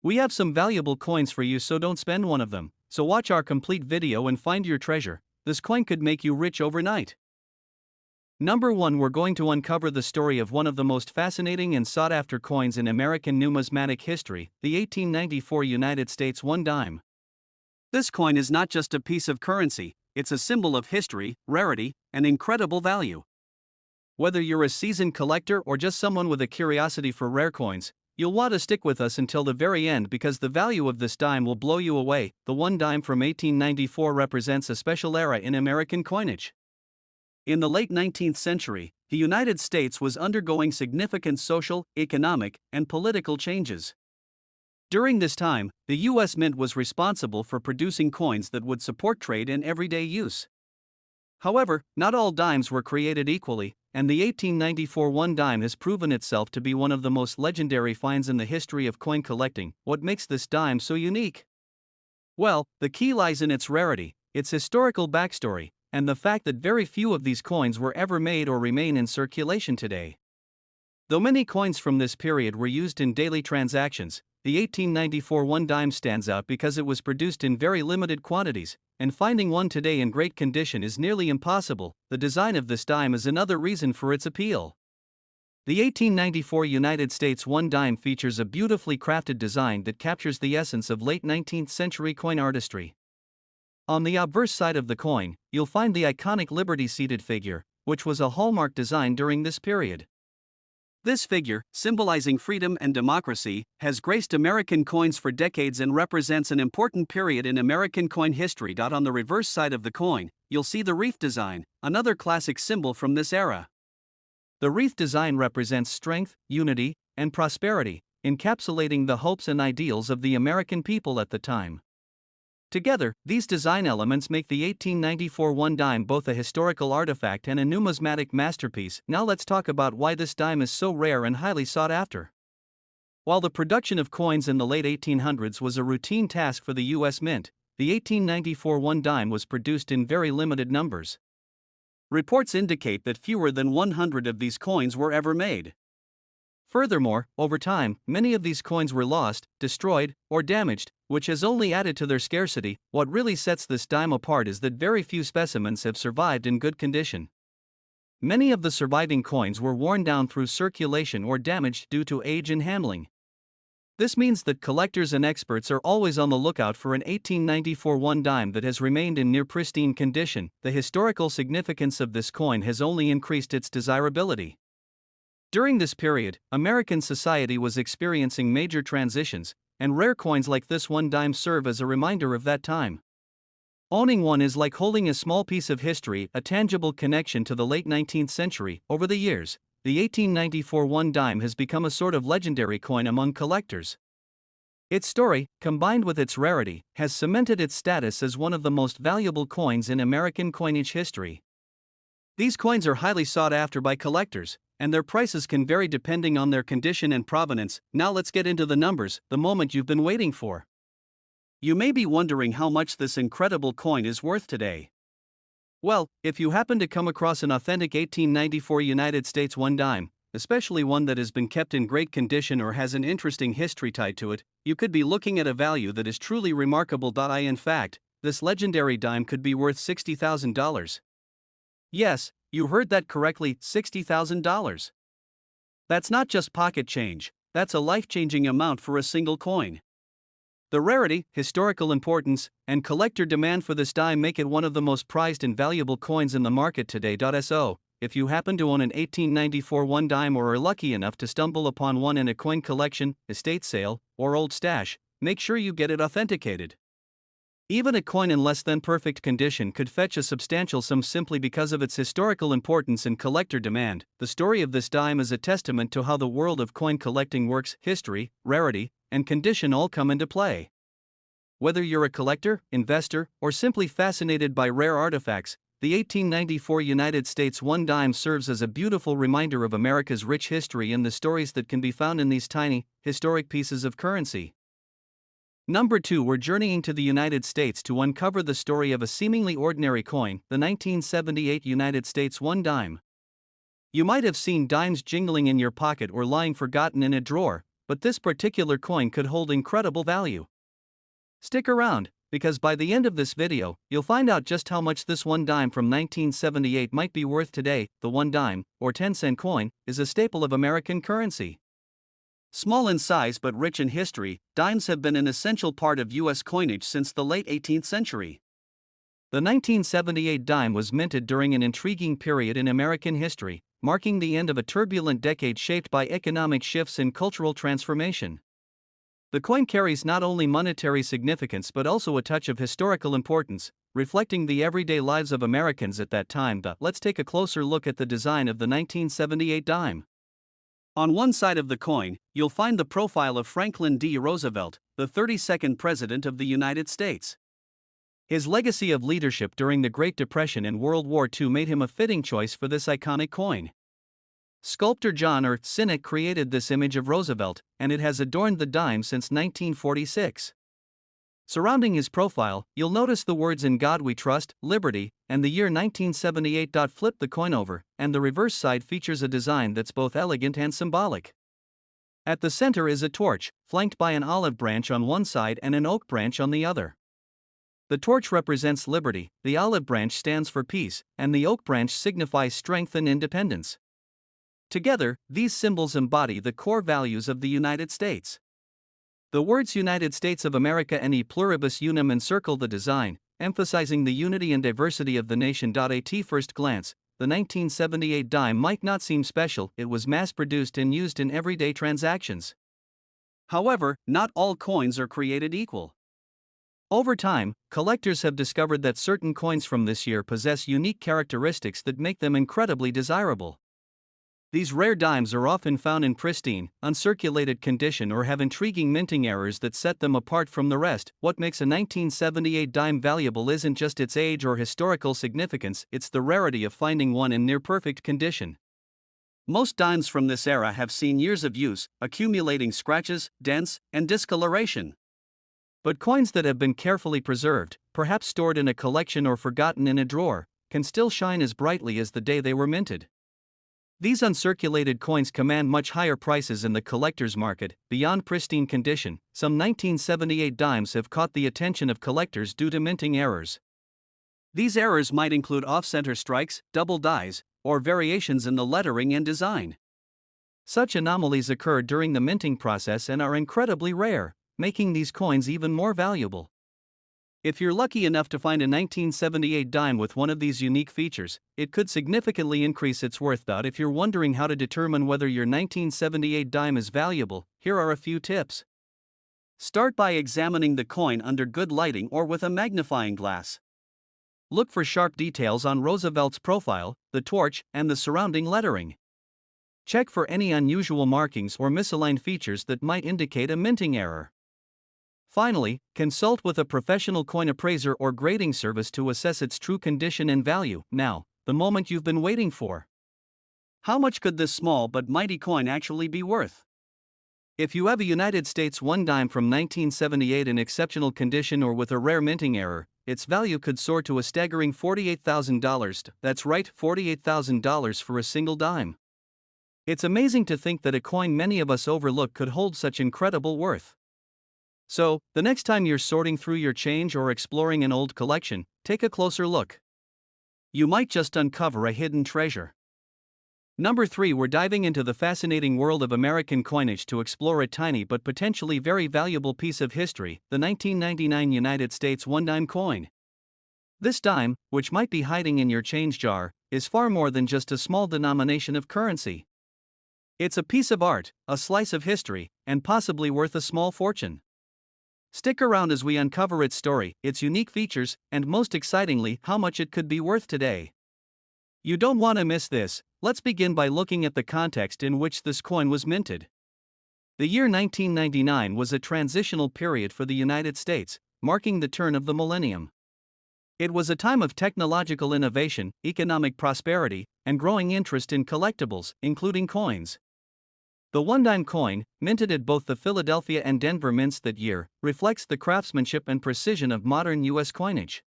We have some valuable coins for you, so don't spend one of them. So watch our complete video and find your treasure. This coin could make you rich overnight. Number 1, we're going to uncover the story of one of the most fascinating and sought after coins in American numismatic history, the 1894 United States 1 dime. This coin is not just a piece of currency, it's a symbol of history, rarity, and incredible value. Whether you're a seasoned collector or just someone with a curiosity for rare coins, you'll want to stick with us until the very end because the value of this dime will blow you away. The 1 dime from 1894 represents a special era in American coinage. In the late 19th century, the United States was undergoing significant social, economic, and political changes. During this time, the U.S. Mint was responsible for producing coins that would support trade and everyday use. However, not all dimes were created equally, and the 1894 1 dime has proven itself to be one of the most legendary finds in the history of coin collecting. What makes this dime so unique? Well, the key lies in its rarity, its historical backstory, and the fact that very few of these coins were ever made or remain in circulation today. Though many coins from this period were used in daily transactions, the 1894 1 dime stands out because it was produced in very limited quantities, and finding one today in great condition is nearly impossible. The design of this dime is another reason for its appeal. The 1894 United States 1 dime features a beautifully crafted design that captures the essence of late 19th century coin artistry. On the obverse side of the coin, you'll find the iconic Liberty-seated figure, which was a hallmark design during this period. This figure, symbolizing freedom and democracy, has graced American coins for decades and represents an important period in American coin history. On the reverse side of the coin, you'll see the wreath design, another classic symbol from this era. The wreath design represents strength, unity, and prosperity, encapsulating the hopes and ideals of the American people at the time. Together, these design elements make the 1894 1 dime both a historical artifact and a numismatic masterpiece. Now let's talk about why this dime is so rare and highly sought after. While the production of coins in the late 1800s was a routine task for the U.S. Mint, the 1894 1 dime was produced in very limited numbers. Reports indicate that fewer than 100 of these coins were ever made. Furthermore, over time, many of these coins were lost, destroyed, or damaged, which has only added to their scarcity. What really sets this dime apart is that very few specimens have survived in good condition. Many of the surviving coins were worn down through circulation or damaged due to age and handling. This means that collectors and experts are always on the lookout for an 1894 1 dime that has remained in near pristine condition. The historical significance of this coin has only increased its desirability. During this period, American society was experiencing major transitions, and rare coins like this 1 dime serve as a reminder of that time. Owning one is like holding a small piece of history, a tangible connection to the late 19th century. Over the years, the 1894 1 dime has become a sort of legendary coin among collectors. Its story, combined with its rarity, has cemented its status as one of the most valuable coins in American coinage history. These coins are highly sought after by collectors, and their prices can vary depending on their condition and provenance. Now let's get into the numbers, the moment you've been waiting for. You may be wondering how much this incredible coin is worth today. Well, if you happen to come across an authentic 1894 United States 1 dime, especially one that has been kept in great condition or has an interesting history tied to it, you could be looking at a value that is truly remarkable. In fact, this legendary dime could be worth $60,000. Yes, you heard that correctly, $60,000. That's not just pocket change, that's a life-changing amount for a single coin. The rarity, historical importance, and collector demand for this dime make it one of the most prized and valuable coins in the market today. So, if you happen to own an 1894 1 dime or are lucky enough to stumble upon one in a coin collection, estate sale, or old stash, make sure you get it authenticated. Even a coin in less than perfect condition could fetch a substantial sum simply because of its historical importance and collector demand. The story of this dime is a testament to how the world of coin collecting works. History, rarity, and condition all come into play. Whether you're a collector, investor, or simply fascinated by rare artifacts, the 1894 United States 1 dime serves as a beautiful reminder of America's rich history and the stories that can be found in these tiny, historic pieces of currency. Number 2, we're journeying to the United States to uncover the story of a seemingly ordinary coin, the 1978 United States 1 dime. You might have seen dimes jingling in your pocket or lying forgotten in a drawer, but this particular coin could hold incredible value. Stick around, because by the end of this video, you'll find out just how much this 1 dime from 1978 might be worth today. The 1 dime, or 10-cent coin, is a staple of American currency. Small in size but rich in history, dimes have been an essential part of U.S. coinage since the late 18th century. The 1978 dime was minted during an intriguing period in American history, marking the end of a turbulent decade shaped by economic shifts and cultural transformation. The coin carries not only monetary significance but also a touch of historical importance, reflecting the everyday lives of Americans at that time. Let's take a closer look at the design of the 1978 dime. On one side of the coin, you'll find the profile of Franklin D. Roosevelt, the 32nd President of the United States. His legacy of leadership during the Great Depression and World War II made him a fitting choice for this iconic coin. Sculptor John Sinek created this image of Roosevelt, and it has adorned the dime since 1946. Surrounding his profile, you'll notice the words "In God We Trust," "Liberty," and the year 1978. Flip the coin over, and the reverse side features a design that's both elegant and symbolic. At the center is a torch, flanked by an olive branch on one side and an oak branch on the other. The torch represents liberty, the olive branch stands for peace, and the oak branch signifies strength and independence. Together, these symbols embody the core values of the United States. The words United States of America and E Pluribus Unum encircle the design, emphasizing the unity and diversity of the nation. At first glance, the 1978 dime might not seem special. It was mass-produced and used in everyday transactions. However, not all coins are created equal. Over time, collectors have discovered that certain coins from this year possess unique characteristics that make them incredibly desirable. These rare dimes are often found in pristine, uncirculated condition or have intriguing minting errors that set them apart from the rest. What makes a 1978 dime valuable isn't just its age or historical significance, it's the rarity of finding one in near-perfect condition. Most dimes from this era have seen years of use, accumulating scratches, dents, and discoloration. But coins that have been carefully preserved, perhaps stored in a collection or forgotten in a drawer, can still shine as brightly as the day they were minted. These uncirculated coins command much higher prices in the collector's market. Beyond pristine condition, some 1978 dimes have caught the attention of collectors due to minting errors. These errors might include off-center strikes, double dies, or variations in the lettering and design. Such anomalies occur during the minting process and are incredibly rare, making these coins even more valuable. If you're lucky enough to find a 1978 dime with one of these unique features, it could significantly increase its worth. If you're wondering how to determine whether your 1978 dime is valuable, here are a few tips. Start by examining the coin under good lighting or with a magnifying glass. Look for sharp details on Roosevelt's profile, the torch, and the surrounding lettering. Check for any unusual markings or misaligned features that might indicate a minting error. Finally, consult with a professional coin appraiser or grading service to assess its true condition and value. Now, the moment you've been waiting for. How much could this small but mighty coin actually be worth? If you have a United States 1 dime from 1978 in exceptional condition or with a rare minting error, its value could soar to a staggering $48,000. That's right, $48,000 for a single dime. It's amazing to think that a coin many of us overlook could hold such incredible worth. So, the next time you're sorting through your change or exploring an old collection, take a closer look. You might just uncover a hidden treasure. Number 3, we're diving into the fascinating world of American coinage to explore a tiny but potentially very valuable piece of history, the 1999 United States 1 dime coin. This dime, which might be hiding in your change jar, is far more than just a small denomination of currency. It's a piece of art, a slice of history, and possibly worth a small fortune. Stick around as we uncover its story, its unique features, and most excitingly, how much it could be worth today. You don't want to miss this. Let's begin by looking at the context in which this coin was minted. The year 1999 was a transitional period for the United States, marking the turn of the millennium. It was a time of technological innovation, economic prosperity, and growing interest in collectibles, including coins. The 1 dime coin, minted at both the Philadelphia and Denver mints that year, reflects the craftsmanship and precision of modern U.S. coinage.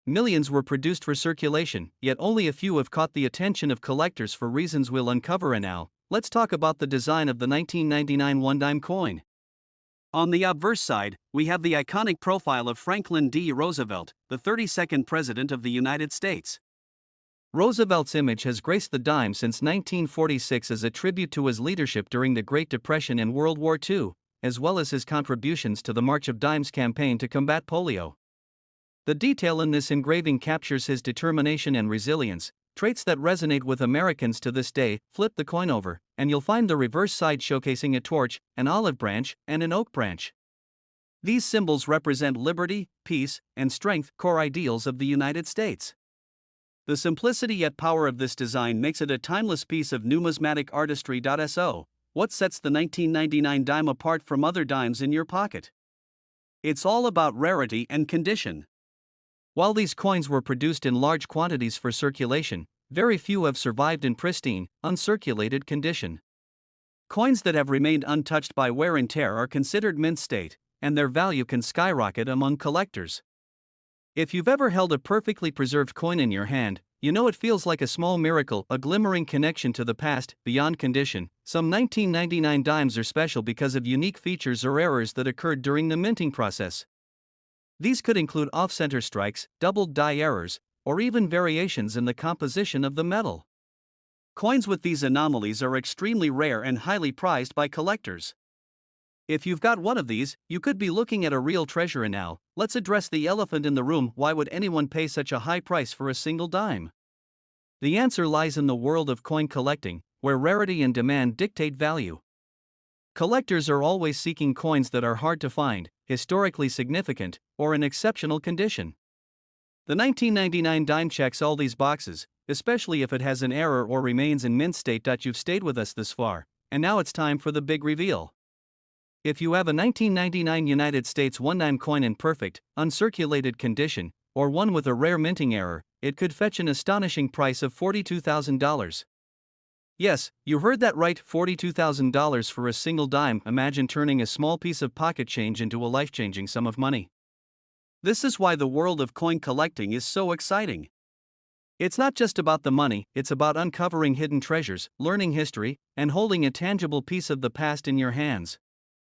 Millions were produced for circulation, yet only a few have caught the attention of collectors for reasons we'll uncover now. let's talk about the design of the 1999 one-dime coin. On the obverse side, we have the iconic profile of Franklin D. Roosevelt, the 32nd President of the United States. Roosevelt's image has graced the dime since 1946 as a tribute to his leadership during the Great Depression and World War II, as well as his contributions to the March of Dimes campaign to combat polio. The detail in this engraving captures his determination and resilience, traits that resonate with Americans to this day. Flip the coin over, and you'll find the reverse side showcasing a torch, an olive branch, and an oak branch. These symbols represent liberty, peace, and strength, core ideals of the United States. The simplicity yet power of this design makes it a timeless piece of numismatic artistry. So, what sets the 1999 dime apart from other dimes in your pocket? It's all about rarity and condition. While these coins were produced in large quantities for circulation, very few have survived in pristine, uncirculated condition. Coins that have remained untouched by wear and tear are considered mint state, and their value can skyrocket among collectors. If you've ever held a perfectly preserved coin in your hand, you know it feels like a small miracle, a glimmering connection to the past, beyond condition. Some 1999 dimes are special because of unique features or errors that occurred during the minting process. These could include off-center strikes, doubled die errors, or even variations in the composition of the metal. Coins with these anomalies are extremely rare and highly prized by collectors. If you've got one of these, you could be looking at a real treasure. And now, let's address the elephant in the room. Why would anyone pay such a high price for a single dime? The answer lies in the world of coin collecting, where rarity and demand dictate value. Collectors are always seeking coins that are hard to find, historically significant, or in exceptional condition. The 1999 dime checks all these boxes, especially if it has an error or remains in mint state. You've stayed with us this far, and now it's time for the big reveal. If you have a 1999 United States one-dime coin in perfect, uncirculated condition, or one with a rare minting error, it could fetch an astonishing price of $42,000. Yes, you heard that right, $42,000 for a single dime. Imagine turning a small piece of pocket change into a life-changing sum of money. This is why the world of coin collecting is so exciting. It's not just about the money, it's about uncovering hidden treasures, learning history, and holding a tangible piece of the past in your hands.